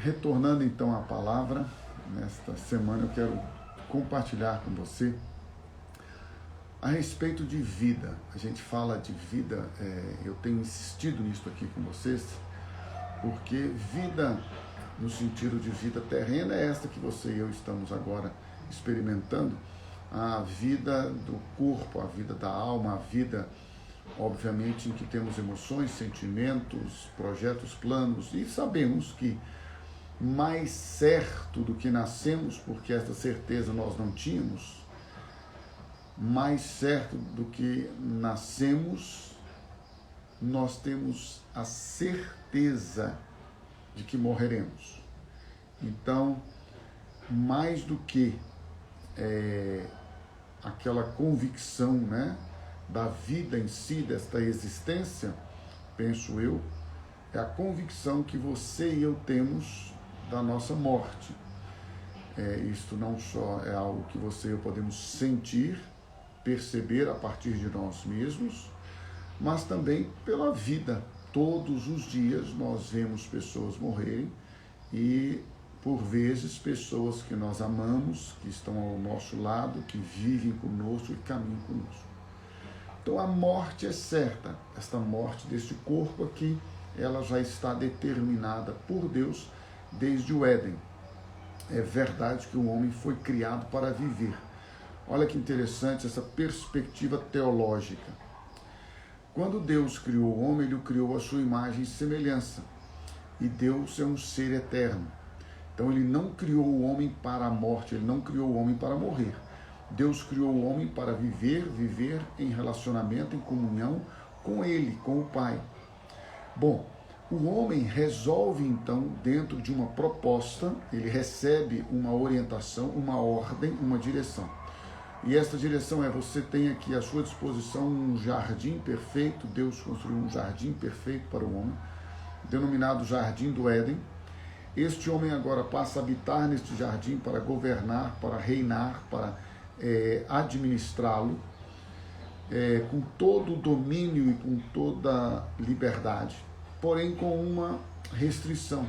Retornando então à palavra, nesta semana eu quero compartilhar com você a respeito de vida. A gente fala de vida, eu tenho insistido nisso aqui com vocês, porque vida, no sentido de vida terrena, é esta que você e eu estamos agora experimentando, a vida do corpo, a vida da alma, a vida, obviamente, em que temos emoções, sentimentos, projetos, planos, e sabemos que mais certo do que nascemos, porque essa certeza nós não tínhamos, mais certo do que nascemos, nós temos a certeza de que morreremos. Então, mais do que aquela convicção, né, da vida em si, desta existência, penso eu, é a convicção que você e eu temos da nossa morte. Isto não só é algo que você e eu podemos sentir, perceber a partir de nós mesmos, mas também pela vida. Todos os dias nós vemos pessoas morrerem e, por vezes, pessoas que nós amamos, que estão ao nosso lado, que vivem conosco e caminham conosco. Então a morte é certa. Esta morte deste corpo aqui, ela já está determinada por Deus desde o Éden. É verdade que o homem foi criado para viver. Olha que interessante essa perspectiva teológica. Quando Deus criou o homem, ele o criou à sua imagem e semelhança. E Deus é um ser eterno. Então ele não criou o homem para a morte, ele não criou o homem para morrer. Deus criou o homem para viver em relacionamento, em comunhão com ele, com o Pai. Bom, o homem resolve então, dentro de uma proposta, ele recebe uma orientação, uma ordem, uma direção. E esta direção é: você tem aqui à sua disposição um jardim perfeito. Deus construiu um jardim perfeito para o homem, denominado Jardim do Éden. Este homem agora passa a habitar neste jardim para governar, para reinar, para administrá-lo, com todo o domínio e com toda a liberdade, porém com uma restrição,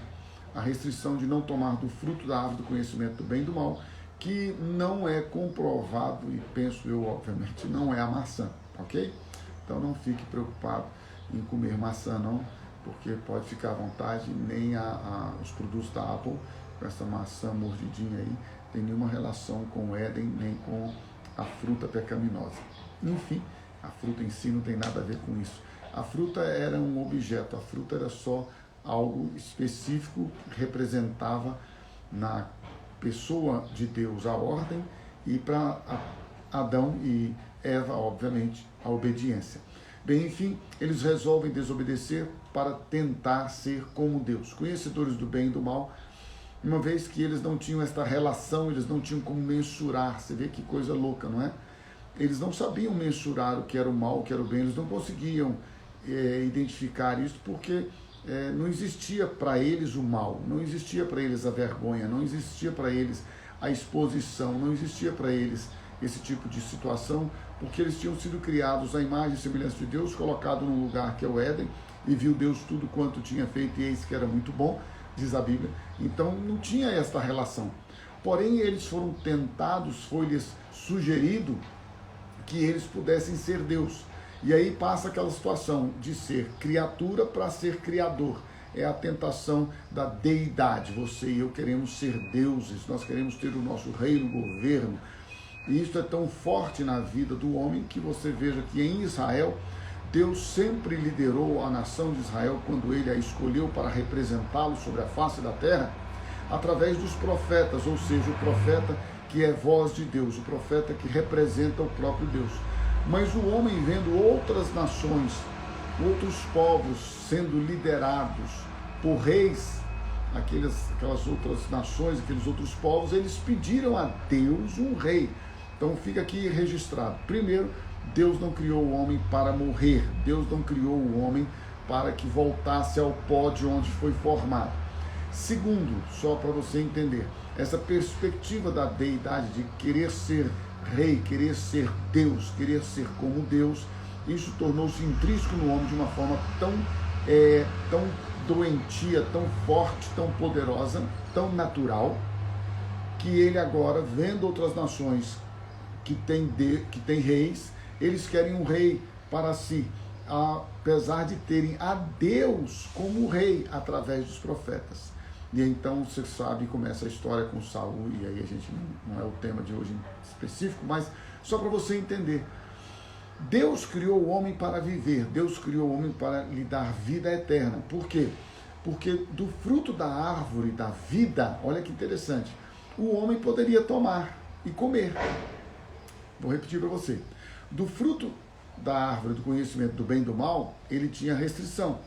a restrição de não tomar do fruto da árvore do conhecimento do bem e do mal, que não é comprovado, e penso eu, obviamente, não é a maçã, ok? Então não fique preocupado em comer maçã, não, porque pode ficar à vontade, nem os produtos da Apple, com essa maçã mordidinha aí, tem nenhuma relação com o Éden, nem com a fruta pecaminosa. Enfim, a fruta em si não tem nada a ver com isso. A fruta era um objeto, a fruta era só algo específico que representava na pessoa de Deus a ordem, e para Adão e Eva, obviamente, a obediência. Bem, enfim, eles resolvem desobedecer para tentar ser como Deus, conhecedores do bem e do mal, uma vez que eles não tinham esta relação, eles não tinham como mensurar. Você vê que coisa louca, não é? Eles não sabiam mensurar o que era o mal, o que era o bem, eles não conseguiam identificar isso, porque não existia para eles o mal, não existia para eles a vergonha, não existia para eles a exposição, não existia para eles esse tipo de situação, porque eles tinham sido criados à imagem e semelhança de Deus, colocado num lugar que é o Éden, e viu Deus tudo quanto tinha feito, e eis que era muito bom, diz a Bíblia. Então não tinha esta relação. Porém, eles foram tentados, foi-lhes sugerido que eles pudessem ser Deus. E aí passa aquela situação de ser criatura para ser criador. É a tentação da deidade. Você e eu queremos ser deuses, nós queremos ter o nosso reino, governo. E isso é tão forte na vida do homem que você veja que em Israel, Deus sempre liderou a nação de Israel quando ele a escolheu para representá-lo sobre a face da terra, através dos profetas, ou seja, o profeta que é voz de Deus, o profeta que representa o próprio Deus. Mas o homem, vendo outras nações, outros povos sendo liderados por reis, aquelas outras nações, aqueles outros povos, eles pediram a Deus um rei. Então fica aqui registrado. Primeiro, Deus não criou o homem para morrer. Deus não criou o homem para que voltasse ao pó de onde foi formado. Segundo, só para você entender, essa perspectiva da deidade, de querer ser rei, querer ser Deus, querer ser como Deus, isso tornou-se intrínseco no homem de uma forma tão doentia tão forte, tão poderosa, tão natural, que ele agora, vendo outras nações que tem reis, eles querem um rei para si, apesar de terem a Deus como rei através dos profetas. E então, você sabe, começa a história com Saul, e aí a gente não é o tema de hoje em específico, mas só para você entender. Deus criou o homem para viver, Deus criou o homem para lhe dar vida eterna. Por quê? Porque do fruto da árvore da vida, olha que interessante, o homem poderia tomar e comer. Vou repetir para você. Do fruto da árvore do conhecimento do bem e do mal, ele tinha restrição.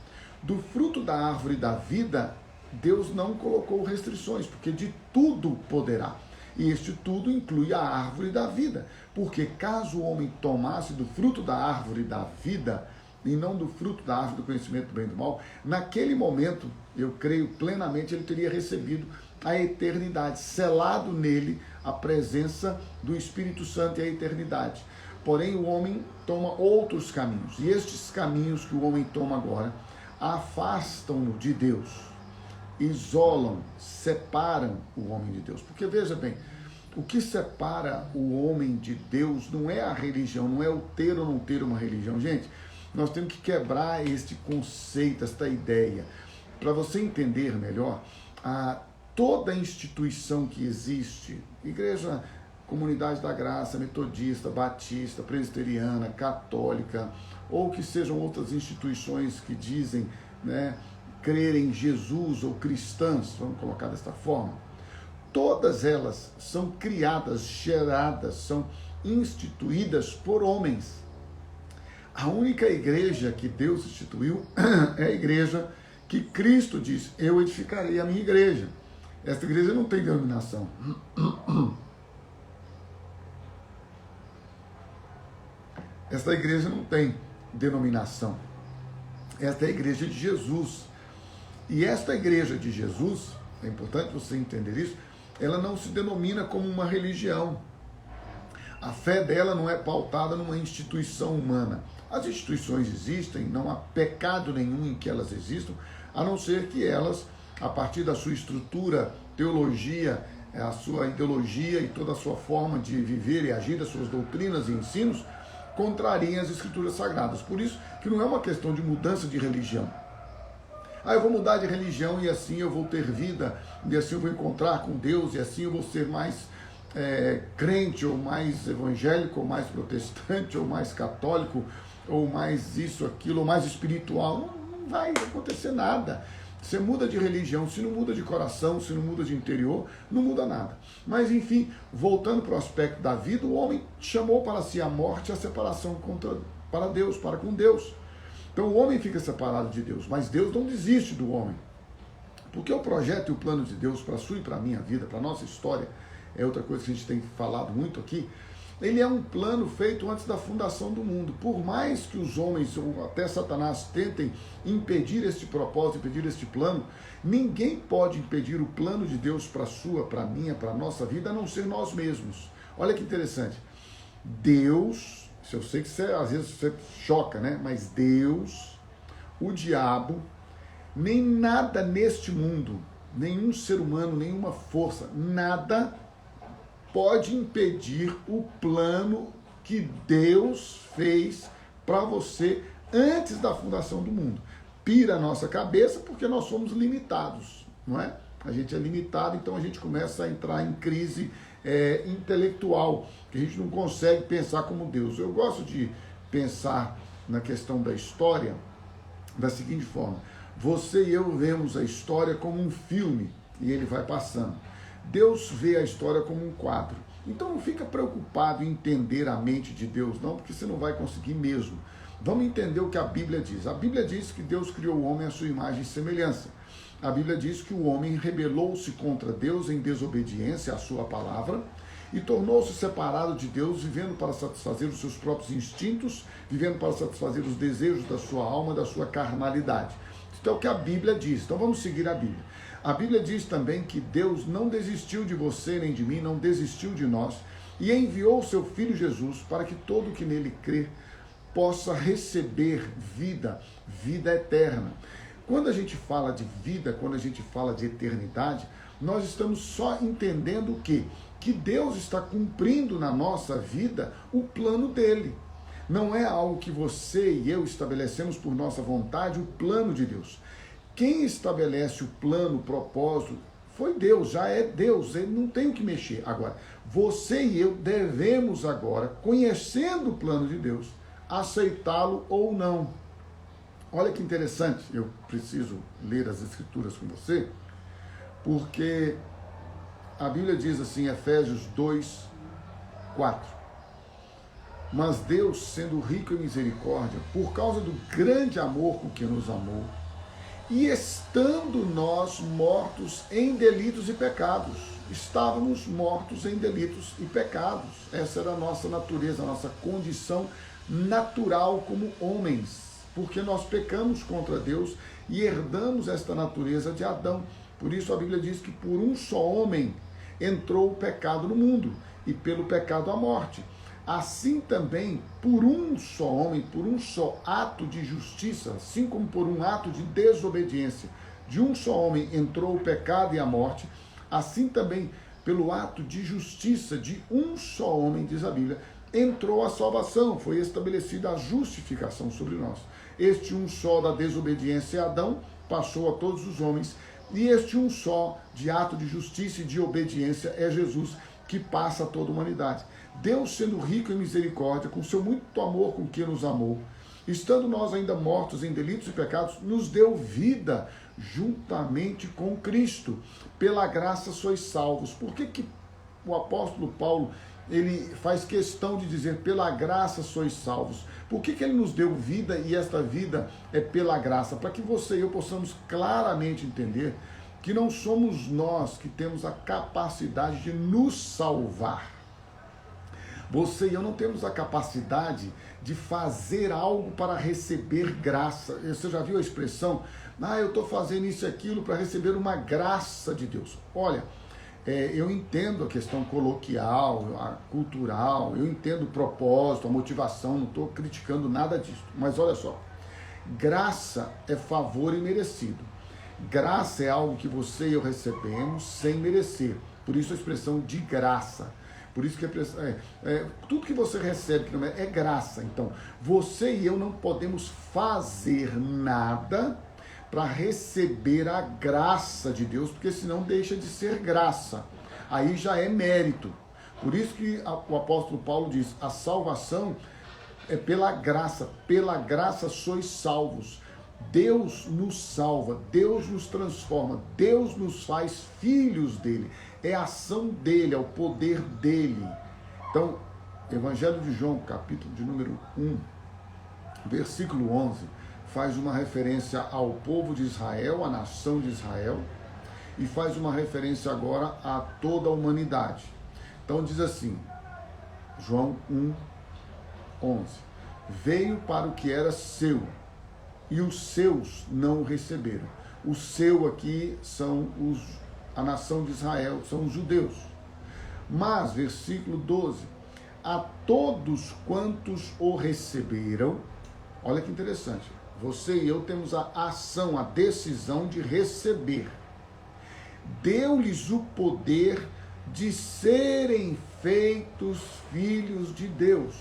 Do fruto da árvore da vida, Deus não colocou restrições, porque de tudo poderá. E este tudo inclui a árvore da vida. Porque caso o homem tomasse do fruto da árvore da vida, e não do fruto da árvore do conhecimento do bem e do mal, naquele momento, eu creio plenamente, ele teria recebido a eternidade, selado nele a presença do Espírito Santo e a eternidade. Porém, o homem toma outros caminhos, e estes caminhos que o homem toma agora afastam-no de Deus, isolam, separam o homem de Deus. Porque veja bem, o que separa o homem de Deus não é a religião, não é o ter ou não ter uma religião. Gente, nós temos que quebrar este conceito, esta ideia. Para você entender melhor, toda instituição que existe, igreja, comunidade da graça, metodista, batista, presbiteriana, católica, ou que sejam outras instituições que dizem, né, crer em Jesus ou cristãs, vamos colocar desta forma, todas elas são criadas, geradas, são instituídas por homens. A única igreja que Deus instituiu é a igreja que Cristo diz, eu edificarei a minha igreja. Esta igreja não tem denominação. Esta igreja não tem denominação. Esta é a igreja de Jesus. E esta igreja de Jesus, é importante você entender isso, ela não se denomina como uma religião. A fé dela não é pautada numa instituição humana. As instituições existem, não há pecado nenhum em que elas existam, a não ser que elas, a partir da sua estrutura, teologia, a sua ideologia e toda a sua forma de viver e agir, as suas doutrinas e ensinos, contrariem as escrituras sagradas. Por isso que não é uma questão de mudança de religião. Eu vou mudar de religião e assim eu vou ter vida, e assim eu vou encontrar com Deus, e assim eu vou ser mais crente, ou mais evangélico, ou mais protestante, ou mais católico, ou mais isso, aquilo, ou mais espiritual. Não vai acontecer nada. Você muda de religião, se não muda de coração, se não muda de interior, não muda nada. Mas enfim, voltando para o aspecto da vida, o homem chamou para si a morte e a separação para Deus, para com Deus. Então o homem fica separado de Deus, mas Deus não desiste do homem. Porque o projeto e o plano de Deus para a sua e para a minha vida, para a nossa história, é outra coisa que a gente tem falado muito aqui, ele é um plano feito antes da fundação do mundo. Por mais que os homens, ou até Satanás, tentem impedir este propósito, impedir este plano, ninguém pode impedir o plano de Deus para a sua, para a minha, para a nossa vida, a não ser nós mesmos. Olha que interessante. Deus, eu sei que às vezes você choca, né? Mas Deus, o diabo, nem nada neste mundo, nenhum ser humano, nenhuma força, nada pode impedir o plano que Deus fez para você antes da fundação do mundo. Pira a nossa cabeça porque nós somos limitados, não é? A gente é limitado, então a gente começa a entrar em crise intelectual, que a gente não consegue pensar como Deus. Eu gosto de pensar na questão da história da seguinte forma: você e eu vemos a história como um filme e ele vai passando. Deus vê a história como um quadro. Então não fica preocupado em entender a mente de Deus, não, porque você não vai conseguir mesmo. Vamos entender o que a Bíblia diz. A Bíblia diz que Deus criou o homem à sua imagem e semelhança. A Bíblia diz que o homem rebelou-se contra Deus em desobediência à sua palavra e tornou-se separado de Deus, vivendo para satisfazer os seus próprios instintos, vivendo para satisfazer os desejos da sua alma, da sua carnalidade. Isso é o que a Bíblia diz. Então vamos seguir a Bíblia. A Bíblia diz também que Deus não desistiu de você nem de mim, não desistiu de nós, e enviou o seu Filho Jesus para que todo que nele crer possa receber vida, vida eterna. Quando a gente fala de vida, quando a gente fala de eternidade, nós estamos só entendendo o quê? Que Deus está cumprindo na nossa vida o plano dele. Não é algo que você e eu estabelecemos por nossa vontade, o plano de Deus. Quem estabelece o plano, o propósito, foi Deus, já é Deus, ele não tem o que mexer. Agora, você e eu devemos agora, conhecendo o plano de Deus, aceitá-lo ou não. Olha que interessante, eu preciso ler as Escrituras com você, porque a Bíblia diz assim, Efésios 2, 4. Mas Deus, sendo rico em misericórdia, por causa do grande amor com que nos amou, e estando nós mortos em delitos e pecados, estávamos mortos em delitos e pecados. Essa era a nossa natureza, a nossa condição natural como homens, porque nós pecamos contra Deus e herdamos esta natureza de Adão. Por isso a Bíblia diz que por um só homem entrou o pecado no mundo, e pelo pecado a morte. Assim também, por um só homem, por um só ato de justiça, assim como por um ato de desobediência de um só homem entrou o pecado e a morte, assim também, pelo ato de justiça de um só homem, diz a Bíblia, entrou a salvação, foi estabelecida a justificação sobre nós. Este um só da desobediência, Adão, passou a todos os homens, e este um só de ato de justiça e de obediência é Jesus, que passa a toda a humanidade. Deus, sendo rico em misericórdia, com seu muito amor com que nos amou, estando nós ainda mortos em delitos e pecados, nos deu vida juntamente com Cristo. Pela graça sois salvos. Por que o apóstolo Paulo ele faz questão de dizer pela graça sois salvos? Por que ele nos deu vida e esta vida é pela graça? Para que você e eu possamos claramente entender que não somos nós que temos a capacidade de nos salvar. Você e eu não temos a capacidade de fazer algo para receber graça. Você já viu a expressão? Eu estou fazendo isso e aquilo para receber uma graça de Deus. Olha, eu entendo a questão coloquial, a cultural, eu entendo o propósito, a motivação, não estou criticando nada disso. Mas olha só, graça é favor imerecido. Graça é algo que você e eu recebemos sem merecer. Por isso a expressão de graça. Por isso que tudo que você recebe que não é graça. Então, você e eu não podemos fazer nada para receber a graça de Deus, porque senão deixa de ser graça. Aí já é mérito. Por isso que o apóstolo Paulo diz, a salvação é pela graça sois salvos. Deus nos salva, Deus nos transforma, Deus nos faz filhos dele. É a ação dele, é o poder dele. Então, Evangelho de João, capítulo de número 1, versículo 11, faz uma referência ao povo de Israel, à nação de Israel, e faz uma referência agora a toda a humanidade. Então diz assim, João 1, 11, veio para o que era seu, e os seus não o receberam. O seu aqui são a nação de Israel, são os judeus. Mas, versículo 12, a todos quantos o receberam, olha que interessante, você e eu temos a ação, a decisão de receber. Deu-lhes o poder de serem feitos filhos de Deus.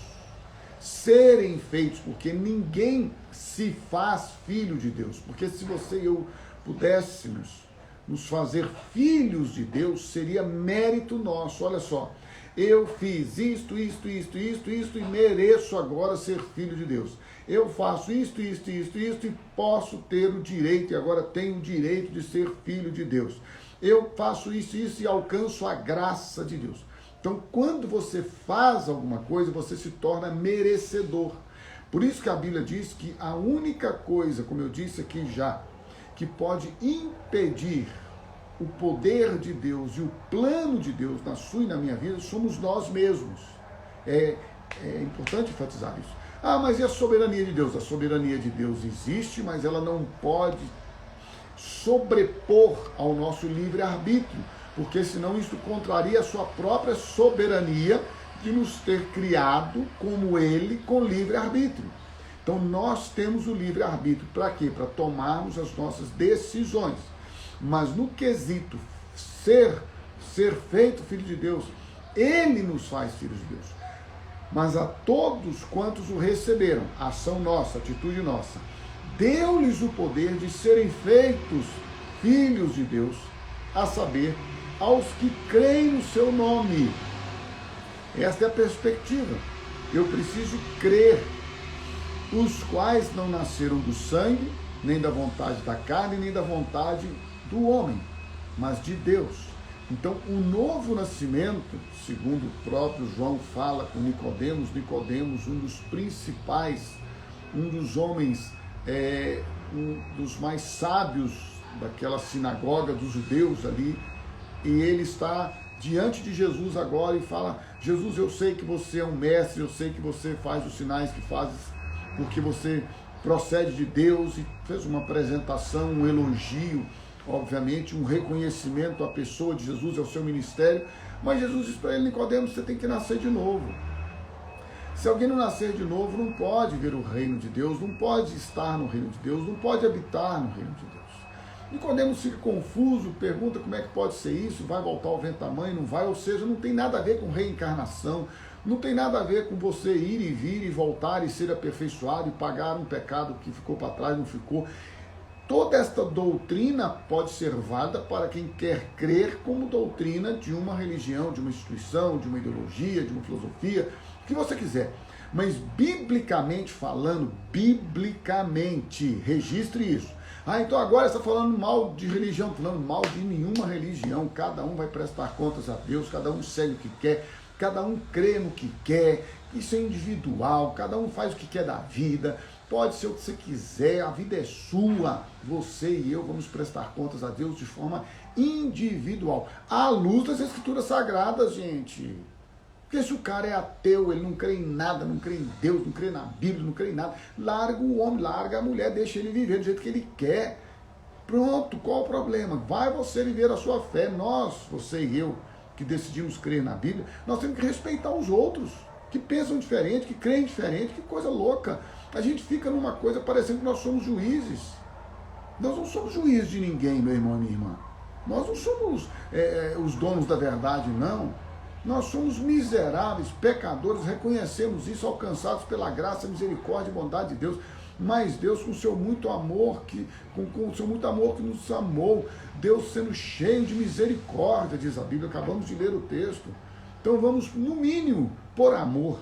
Serem feitos, porque ninguém se faz filho de Deus. Porque se você e eu pudéssemos nos fazer filhos de Deus, seria mérito nosso. Olha só, eu fiz isto e mereço agora ser filho de Deus. Eu faço isto e posso ter o direito, e agora tenho o direito de ser filho de Deus. Eu faço isso e alcanço a graça de Deus. Então, quando você faz alguma coisa, você se torna merecedor. Por isso que a Bíblia diz que a única coisa, como eu disse aqui já, que pode impedir o poder de Deus e o plano de Deus na sua e na minha vida, somos nós mesmos. É importante enfatizar isso. Mas e a soberania de Deus? A soberania de Deus existe, mas ela não pode sobrepor ao nosso livre-arbítrio, porque senão isso contraria a sua própria soberania de nos ter criado como ele, com livre-arbítrio. Então nós temos o livre-arbítrio. Para quê? Para tomarmos as nossas decisões. Mas no quesito ser feito filho de Deus, ele nos faz filhos de Deus. Mas a todos quantos o receberam, ação nossa, atitude nossa, deu-lhes o poder de serem feitos filhos de Deus, a saber, aos que creem no seu nome. Esta é a perspectiva. Eu preciso crer, os quais não nasceram do sangue, nem da vontade da carne, nem da vontade do homem, mas de Deus. Então, o novo nascimento, segundo o próprio João fala com Nicodemos, um dos principais, um dos homens, um dos mais sábios daquela sinagoga dos judeus ali, e ele está diante de Jesus agora e fala: Jesus, eu sei que você é um mestre, eu sei que você faz os sinais que fazes, porque você procede de Deus, e fez uma apresentação, um elogio, obviamente, um reconhecimento à pessoa de Jesus, ao seu ministério. Mas Jesus disse para ele: Nicodemos, você tem que nascer de novo. Se alguém não nascer de novo, não pode ver o reino de Deus, não pode estar no reino de Deus, não pode habitar no reino de Deus. Nicodemos fica confuso, pergunta como é que pode ser isso, vai voltar ao ventre da mãe, não vai, ou seja, não tem nada a ver com reencarnação, não tem nada a ver com você ir e vir e voltar e ser aperfeiçoado e pagar um pecado que ficou para trás, não ficou. Toda esta doutrina pode ser válida para quem quer crer como doutrina de uma religião, de uma instituição, de uma ideologia, de uma filosofia, o que você quiser. Mas biblicamente falando, registre isso. Então agora você está falando mal de religião, falando mal de nenhuma religião, cada um vai prestar contas a Deus, cada um segue o que quer, cada um crê no que quer, isso é individual, cada um faz o que quer da vida, pode ser o que você quiser, a vida é sua, você e eu vamos prestar contas a Deus de forma individual, à luz das Escrituras Sagradas, gente. Porque se o cara é ateu, ele não crê em nada, não crê em Deus, não crê na Bíblia, não crê em nada, larga o homem, larga a mulher, deixa ele viver do jeito que ele quer. Pronto, qual o problema? Vai você viver a sua fé. Nós, você e eu, que decidimos crer na Bíblia, nós temos que respeitar os outros, que pensam diferente, que creem diferente, que coisa louca. A gente fica numa coisa parecendo que nós somos juízes. Nós não somos juízes de ninguém, meu irmão e minha irmã. Nós não somos os donos da verdade, não. Nós somos miseráveis, pecadores, reconhecemos isso, alcançados pela graça, misericórdia e bondade de Deus. Mas Deus, com o seu muito amor, com o seu muito amor que nos amou, Deus sendo cheio de misericórdia, diz a Bíblia, acabamos de ler o texto. Então vamos, no mínimo, por amor,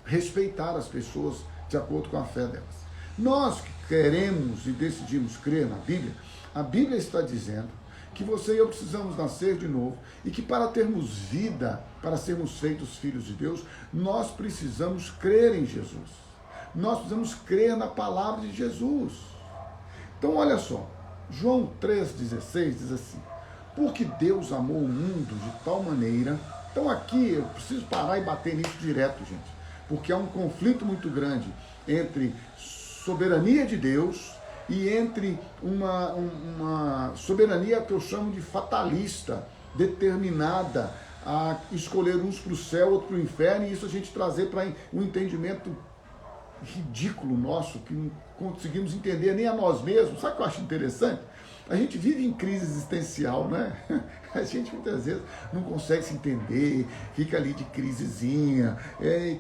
respeitar as pessoas de acordo com a fé delas. Nós que queremos e decidimos crer na Bíblia, a Bíblia está dizendo que você e eu precisamos nascer de novo e que para termos vida, para sermos feitos filhos de Deus, nós precisamos crer em Jesus. Nós precisamos crer na palavra de Jesus. Então olha só, João 3,16 diz assim: porque Deus amou o mundo de tal maneira. Então aqui eu preciso parar e bater nisso direto, gente, porque há um conflito muito grande entre soberania de Deus e entre uma soberania que eu chamo de fatalista, determinada a escolher uns para o céu, outros para o inferno, e isso a gente trazer para um entendimento ridículo nosso, que não conseguimos entender nem a nós mesmos. Sabe o que eu acho interessante? A gente vive em crise existencial, né? A gente muitas vezes não consegue se entender, fica ali de crisezinha, e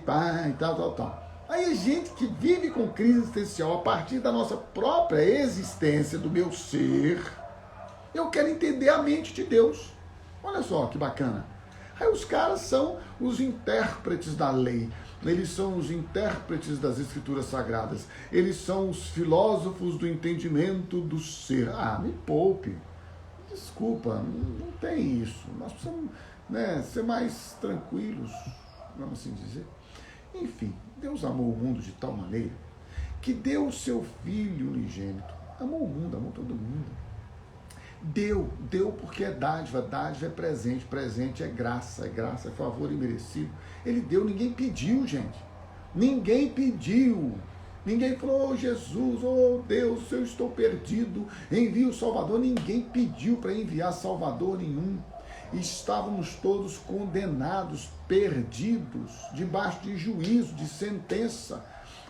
tal. Aí a gente que vive com crise existencial a partir da nossa própria existência, do meu ser, eu quero entender a mente de Deus. Olha só que bacana. Aí os caras são os intérpretes da lei, eles são os intérpretes das Escrituras Sagradas, eles são os filósofos do entendimento do ser. Me poupe, desculpa, não tem isso. Nós precisamos, ser mais tranquilos, vamos assim dizer. Enfim, Deus amou o mundo de tal maneira que deu o seu Filho unigênito. Amou o mundo, amou todo mundo. Deu porque é dádiva, dádiva é presente, presente é graça, é favor imerecido. Ele deu, ninguém pediu, gente. Ninguém pediu. Ninguém falou: Jesus, Deus, eu estou perdido, envia o Salvador. Ninguém pediu para enviar Salvador nenhum. Estávamos todos condenados, perdidos, debaixo de juízo, de sentença.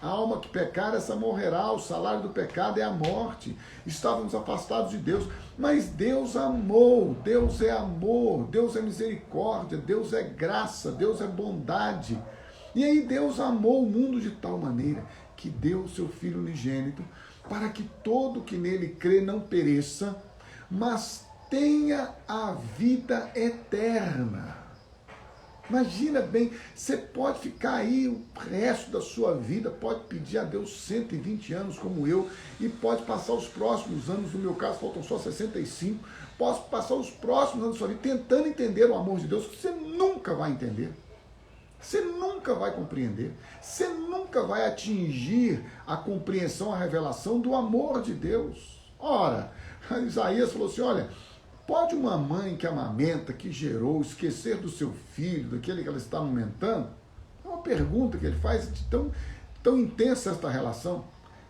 A alma que pecar, essa morrerá. O salário do pecado é a morte. Estávamos afastados de Deus. Mas Deus amou. Deus é amor. Deus é misericórdia. Deus é graça. Deus é bondade. E aí Deus amou o mundo de tal maneira que deu o seu Filho unigênito para que todo que nele crê não pereça, mas tenha a vida eterna. Imagina bem, você pode ficar aí o resto da sua vida, pode pedir a Deus 120 anos como eu, e pode passar os próximos anos, no meu caso faltam só 65, posso passar os próximos anos da sua vida tentando entender o amor de Deus, que você nunca vai entender. Você nunca vai compreender, você nunca vai atingir a compreensão, a revelação do amor de Deus. Ora, Isaías falou assim, olha, pode uma mãe que amamenta, que gerou, esquecer do seu filho, daquele que ela está amamentando? É uma pergunta que ele faz de tão intensa esta relação.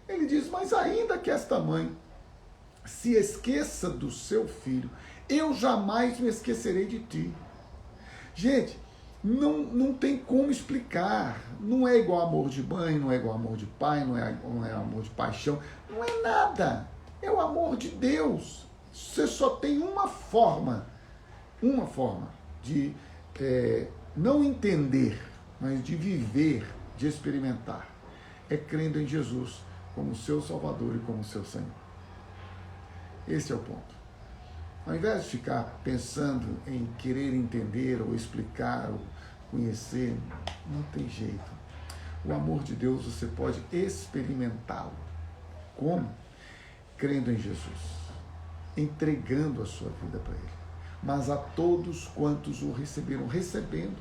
Ele diz, mas ainda que esta mãe se esqueça do seu filho, eu jamais me esquecerei de ti. Gente, não tem como explicar. Não é igual amor de mãe, não é igual amor de pai, não é amor de paixão. Não é nada. É o amor de Deus. Você só tem uma forma de não entender, mas de viver, de experimentar. É crendo em Jesus como seu Salvador e como seu Senhor. Esse é o ponto. Ao invés de ficar pensando em querer entender ou explicar ou conhecer, não tem jeito. O amor de Deus você pode experimentá-lo. Como? Crendo em Jesus, entregando a sua vida para Ele. Mas a todos quantos o receberam, recebendo,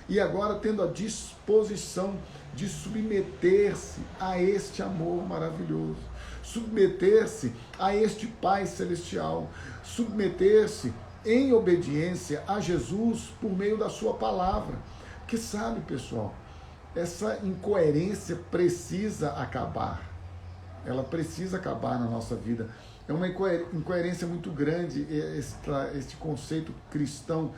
e agora tendo a disposição de submeter-se a este amor maravilhoso, submeter-se a este Pai Celestial, submeter-se em obediência a Jesus por meio da sua palavra. Porque sabe, pessoal, essa incoerência precisa acabar. Ela precisa acabar na nossa vida. É uma incoerência muito grande este conceito cristão.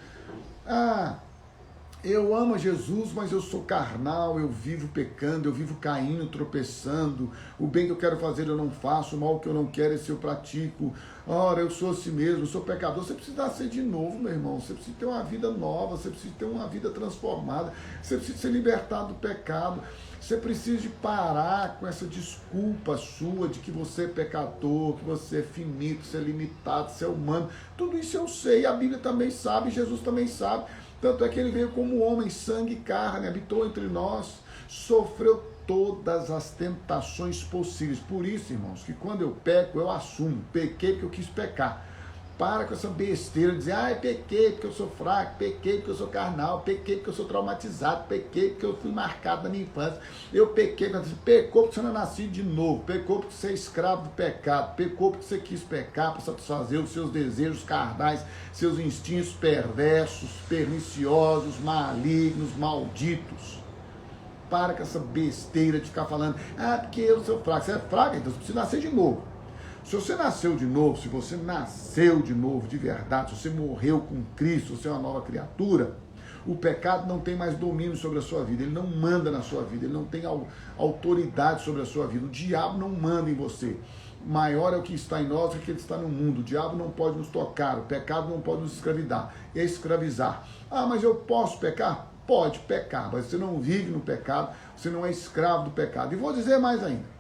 Eu amo Jesus, mas eu sou carnal, eu vivo pecando, eu vivo caindo, tropeçando. O bem que eu quero fazer eu não faço, o mal que eu não quero esse eu pratico. Ora, eu sou assim mesmo, eu sou pecador. Você precisa nascer de novo, meu irmão. Você precisa ter uma vida nova, você precisa ter uma vida transformada. Você precisa ser libertado do pecado. Você precisa de parar com essa desculpa sua de que você é pecador, que você é finito, você é limitado, você é humano. Tudo isso eu sei, a Bíblia também sabe, Jesus também sabe. Tanto é que ele veio como homem, sangue e carne, habitou entre nós, sofreu todas as tentações possíveis. Por isso, irmãos, que quando eu peco, eu assumo. Pequei porque eu quis pecar. Para com essa besteira de dizer, pequei porque eu sou fraco, pequei porque eu sou carnal, pequei porque eu sou traumatizado, pequei porque eu fui marcado na minha infância. Eu pequei, pecou porque você não é nascido de novo, pecou porque você é escravo do pecado, pecou porque você quis pecar para satisfazer os seus desejos carnais, seus instintos perversos, perniciosos, malignos, malditos. Para com essa besteira de ficar falando, porque eu sou fraco. Você é fraco, então você precisa nascer de novo. Se você nasceu de novo, se você nasceu de novo de verdade, se você morreu com Cristo, você é uma nova criatura, o pecado não tem mais domínio sobre a sua vida, ele não manda na sua vida, ele não tem autoridade sobre a sua vida, o diabo não manda em você. Maior é o que está em nós do que ele está no mundo. O diabo não pode nos tocar, o pecado não pode nos escravizar. Mas eu posso pecar? Pode pecar, mas você não vive no pecado, você não é escravo do pecado. E vou dizer mais ainda.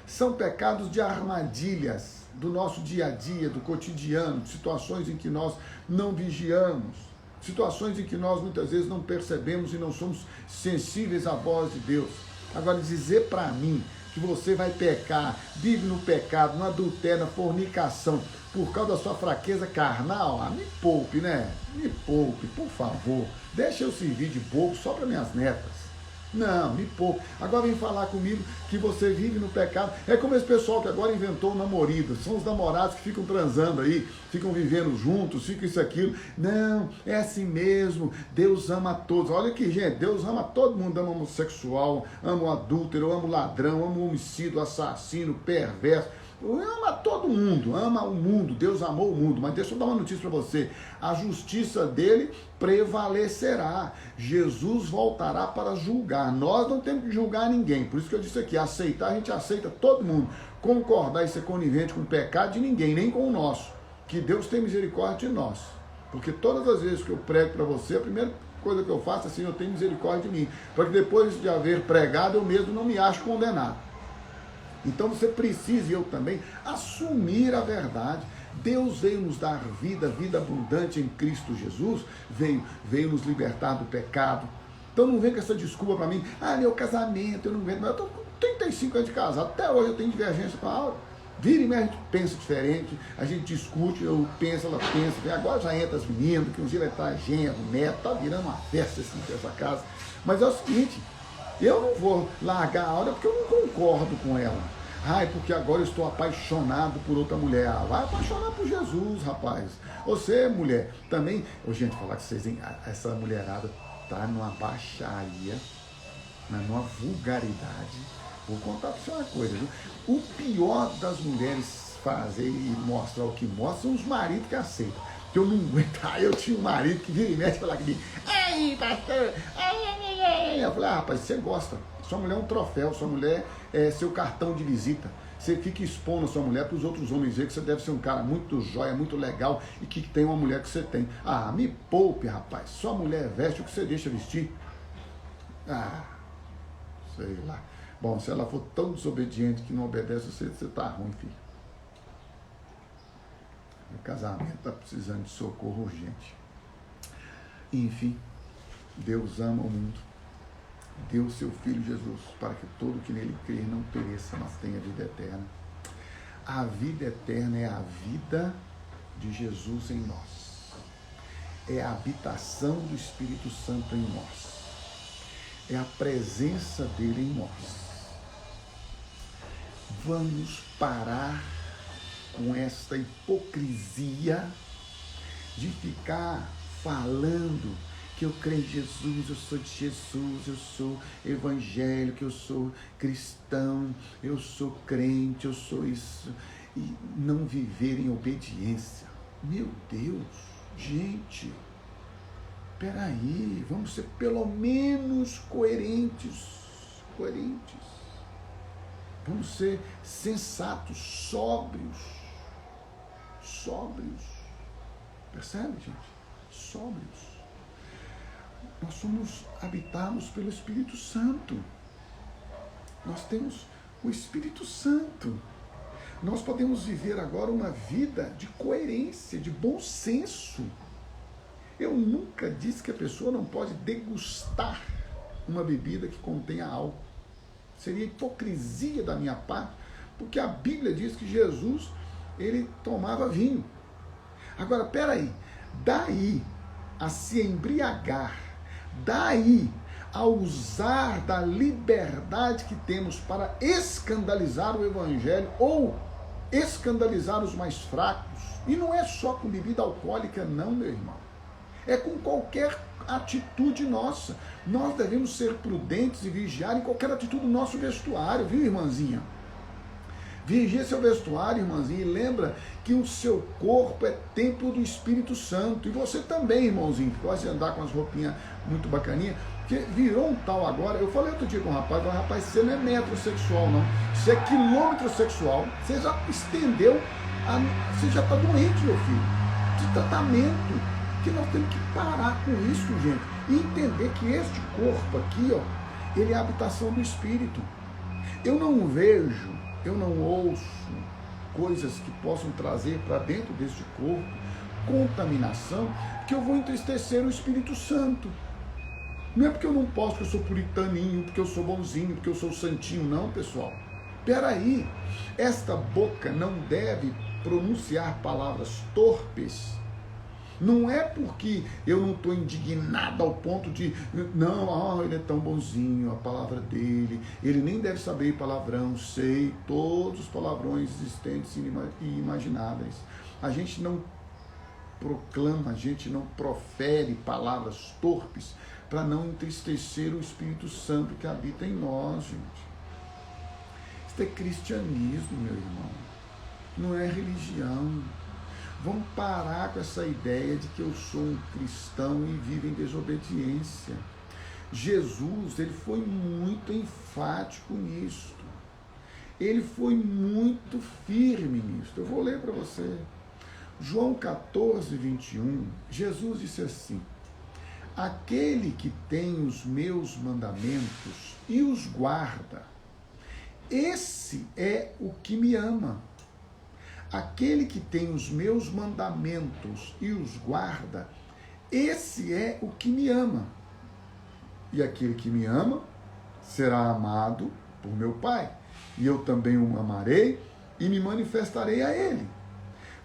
São pecados de armadilhas do nosso dia a dia, do cotidiano, de situações em que nós não vigiamos, situações em que nós muitas vezes não percebemos e não somos sensíveis à voz de Deus. Agora, dizer para mim que você vai pecar, vive no pecado, no adultério, na fornicação, por causa da sua fraqueza carnal, me poupe, né? Me poupe, por favor. Deixa eu servir de bobo só para minhas netas. Não, me poupe. Agora vem falar comigo que você vive no pecado. É como esse pessoal que agora inventou o namorido. São os namorados que ficam transando aí, ficam vivendo juntos, ficam isso e aquilo. Não, é assim mesmo. Deus ama a todos. Olha aqui, gente, Deus ama todo mundo. Ama o homossexual, ama o adúltero, ama o ladrão, ama o homicídio, o assassino, perverso. ama todo mundo, ama o mundo, Deus amou o mundo, mas deixa eu dar uma notícia para você, a justiça dele prevalecerá, Jesus voltará para julgar, nós não temos que julgar ninguém, por isso que eu disse aqui, aceitar, a gente aceita todo mundo, concordar e ser conivente com o pecado de ninguém, nem com o nosso, que Deus tem misericórdia de nós, porque todas as vezes que eu prego para você, a primeira coisa que eu faço é assim, eu tenho misericórdia de mim, para que depois de haver pregado, eu mesmo não me acho condenado. Então você precisa, e eu também, assumir a verdade. Deus veio nos dar vida, vida abundante em Cristo Jesus, veio nos libertar do pecado. Então não vem com essa desculpa para mim, meu casamento, eu não aguento, mas eu estou com 35 anos de casado, até hoje eu tenho divergência com a Aura. Vira e meia a gente pensa diferente, a gente discute, eu penso, ela pensa, agora já entra as meninas, que um dia vai estar genro, neto, tá virando uma festa assim nessa casa. Mas é o seguinte, eu não vou largar a Aura porque eu não concordo com ela. Porque agora eu estou apaixonado por outra mulher. Vai apaixonar por Jesus, rapaz. Você, mulher, também... gente, falar que vocês, hein? Essa mulherada tá numa baixaria, numa vulgaridade. Vou contar para você uma coisa, viu? O pior das mulheres fazer e mostrar o que mostra são os maridos que aceitam. Que eu não aguento. Eu tinha um marido que vira e mexe e falava comigo, ei, pastor, eu falei, rapaz, você gosta. Sua mulher é um troféu, sua mulher é seu cartão de visita. Você fica expondo a sua mulher para os outros homens ver que você deve ser um cara muito jóia, muito legal e que tem uma mulher que você tem. Me poupe, rapaz. Sua mulher veste o que você deixa vestir. Sei lá. Bom, se ela for tão desobediente que não obedece você, você tá ruim, filho. O casamento está precisando de socorro urgente. Enfim, Deus ama o mundo. Deu o seu Filho Jesus para que todo que nele crer não pereça, mas tenha vida eterna. A vida eterna é a vida de Jesus em nós. É a habitação do Espírito Santo em nós. É a presença dele em nós. Vamos parar com esta hipocrisia de ficar falando que eu creio em Jesus, eu sou de Jesus, eu sou evangélico, eu sou cristão, eu sou crente, eu sou isso, e não viver em obediência. Meu Deus, gente, peraí, vamos ser pelo menos coerentes. Vamos ser sensatos, sóbrios. Percebe, gente? Sóbrios. Nós somos habitados pelo Espírito Santo. Nós temos o Espírito Santo. Nós podemos viver agora uma vida de coerência, de bom senso. Eu nunca disse que a pessoa não pode degustar uma bebida que contenha álcool. Seria hipocrisia da minha parte, porque a Bíblia diz que Jesus, ele tomava vinho. Agora, peraí, daí a se embriagar, daí a usar da liberdade que temos para escandalizar o Evangelho ou escandalizar os mais fracos, e não é só com bebida alcoólica não, meu irmão, é com qualquer atitude nossa. Nós devemos ser prudentes e vigiar em qualquer atitude do nosso vestuário, viu, irmãzinha? Vigia seu vestuário, irmãzinha, e lembra que o seu corpo é templo do Espírito Santo. E você também, irmãozinho, que gosta de andar com as roupinhas muito bacaninhas, porque virou um tal agora. Eu falei outro dia com um rapaz, você não é metrosexual, não. Você é quilômetro sexual. Você já estendeu, você já está doente, meu filho, de tratamento. Que nós temos que parar com isso, gente, e entender que este corpo aqui, ele é a habitação do Espírito. Eu não vejo, eu não ouço coisas que possam trazer para dentro deste corpo contaminação, que eu vou entristecer o Espírito Santo. Não é porque eu não posso, porque eu sou puritaninho, porque eu sou bonzinho, porque eu sou santinho, não, pessoal. Peraí, esta boca não deve pronunciar palavras torpes. Não é porque eu não estou indignado ao ponto de, não, ele é tão bonzinho, a palavra dele, ele nem deve saber palavrão, sei todos os palavrões existentes e imagináveis. A gente não proclama, a gente não profere palavras torpes para não entristecer o Espírito Santo que habita em nós, gente. Isso é cristianismo, meu irmão. não é religião. Vamos parar com essa ideia de que eu sou um cristão e vivo em desobediência. Jesus, ele foi muito enfático nisso. Ele foi muito firme nisso. Eu vou ler para você. João 14, 21, Jesus disse assim: aquele que tem os meus mandamentos e os guarda, esse é o que me ama. Aquele que tem os meus mandamentos e os guarda, esse é o que me ama. E aquele que me ama será amado por meu Pai. E eu também o amarei e me manifestarei a ele.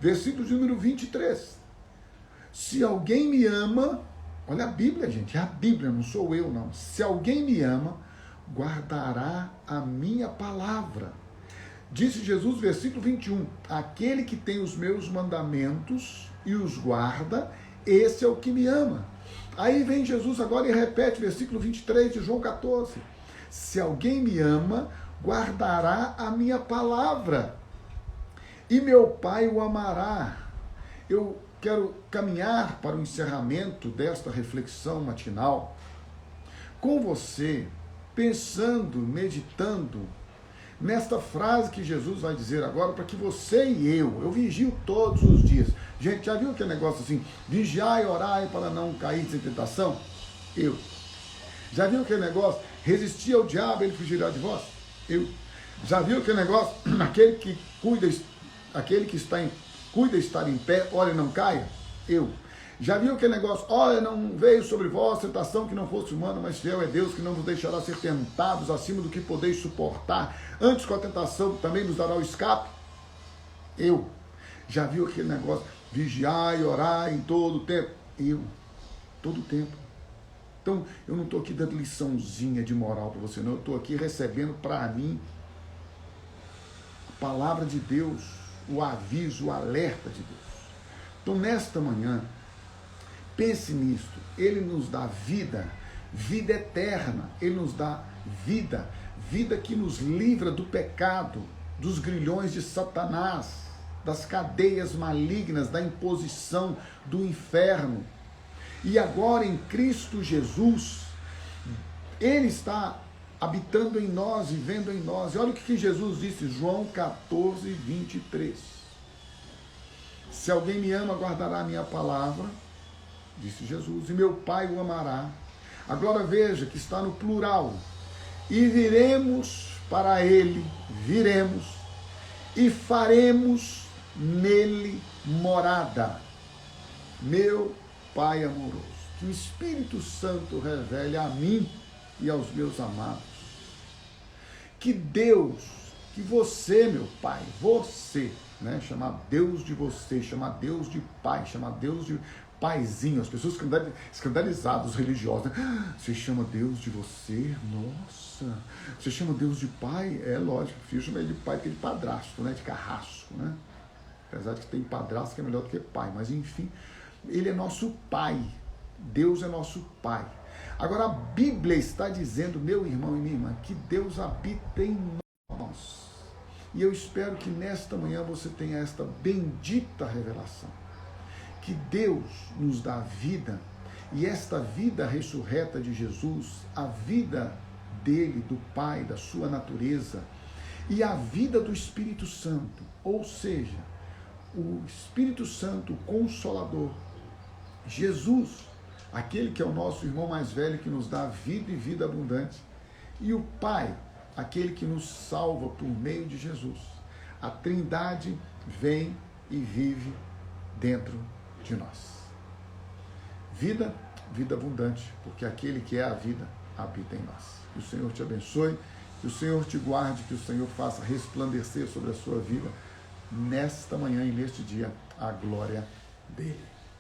Versículo de número 23. Se alguém me ama, olha a Bíblia, gente, é a Bíblia, não sou eu, não. Se alguém me ama, guardará a minha palavra. Disse Jesus, versículo 21, aquele que tem os meus mandamentos e os guarda, esse é o que me ama. Aí vem Jesus agora e repete, versículo 23 de João 14. Se alguém me ama, guardará a minha palavra, e meu Pai o amará. Eu quero caminhar para o encerramento desta reflexão matinal com você, pensando, meditando nesta frase que Jesus vai dizer agora, para que você e eu vigio todos os dias. Gente, já viu aquele negócio assim, vigiai e orai para não cair sem tentação? Eu. Já viu aquele negócio, resistir ao diabo, ele fugirá de vós? Eu. Já viu aquele negócio, aquele que cuida estar em pé, olha e não caia? Eu. Já viu aquele negócio, olha, não veio sobre vós tentação que não fosse humana, mas fiel é Deus que não vos deixará ser tentados acima do que podeis suportar. Antes com a tentação também nos dará o escape? Eu. Já viu aquele negócio, vigiar e orar em todo o tempo? Eu. Todo o tempo. Então, eu não estou aqui dando liçãozinha de moral para você, não. Eu estou aqui recebendo para mim a palavra de Deus, o aviso, o alerta de Deus. Então, nesta manhã, pense nisso. Ele nos dá vida, vida eterna. Ele nos dá vida, vida que nos livra do pecado, dos grilhões de Satanás, das cadeias malignas, da imposição do inferno. E agora em Cristo Jesus, Ele está habitando em nós, vivendo em nós. E olha o que Jesus disse, João 14, 23. Se alguém me ama, guardará a minha palavra, disse Jesus, e meu Pai o amará. Agora veja que está no plural. E viremos para Ele, viremos, e faremos nele morada. Meu Pai amoroso, que o Espírito Santo revele a mim e aos meus amados. Que Deus, que você, meu Pai, você, né, chamar Deus de você, chamar Deus de Pai, chamar Deus de Paizinho, as pessoas escandalizadas, os religiosos, né? Você chama Deus de você? Nossa! Você chama Deus de Pai? É lógico, filho chama ele de pai, aquele padrasto, né, de carrasco, né? Apesar de que tem padrasto que é melhor do que pai, mas enfim, Ele é nosso Pai. Deus é nosso Pai. Agora a Bíblia está dizendo, meu irmão e minha irmã, que Deus habita em nós. E eu espero que nesta manhã você tenha esta bendita revelação. Que Deus nos dá vida, e esta vida ressurreta de Jesus, a vida dele, do Pai, da sua natureza, e a vida do Espírito Santo, ou seja, o Espírito Santo, o Consolador, Jesus, aquele que é o nosso irmão mais velho, que nos dá vida e vida abundante, e o Pai, aquele que nos salva por meio de Jesus. A Trindade vem e vive dentro de nós. Vida, vida abundante, porque aquele que é a vida habita em nós. Que o Senhor te abençoe, que o Senhor te guarde, que o Senhor faça resplandecer sobre a sua vida nesta manhã e neste dia a glória dele.